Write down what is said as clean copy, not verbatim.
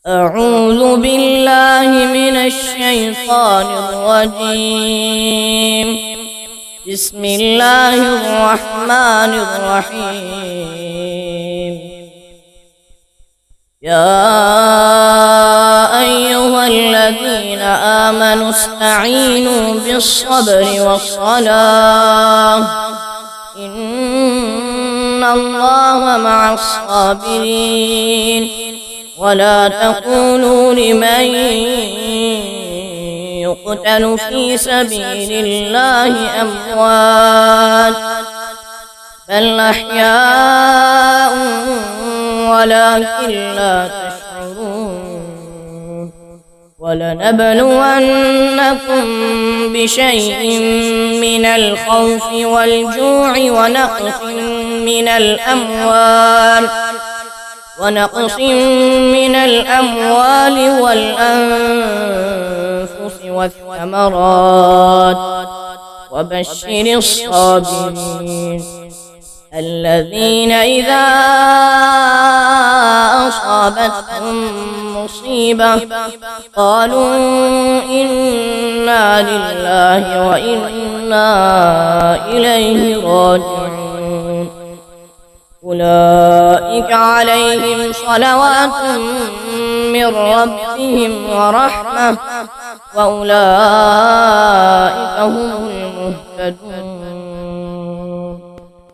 أعوذ بالله من الشيطان الرجيم. بسم الله الرحمن الرحيم. يا أيها الذين آمنوا استعينوا بالصبر والصلاة إن الله مع الصابرين. ولا تقولوا لمن يقتل في سبيل الله أموات بل أحياء ولكن لا تشعرون. ولنبلونكم بشيء من الخوف والجوع ونقص من الأموال والأنفس والثمرات وبشر الصابرين الذين إذا أصابتهم مصيبة قالوا إنا لله وإنا إليه راجعون. أولئك عليهم صلوات من ربهم ورحمة وأولئك هم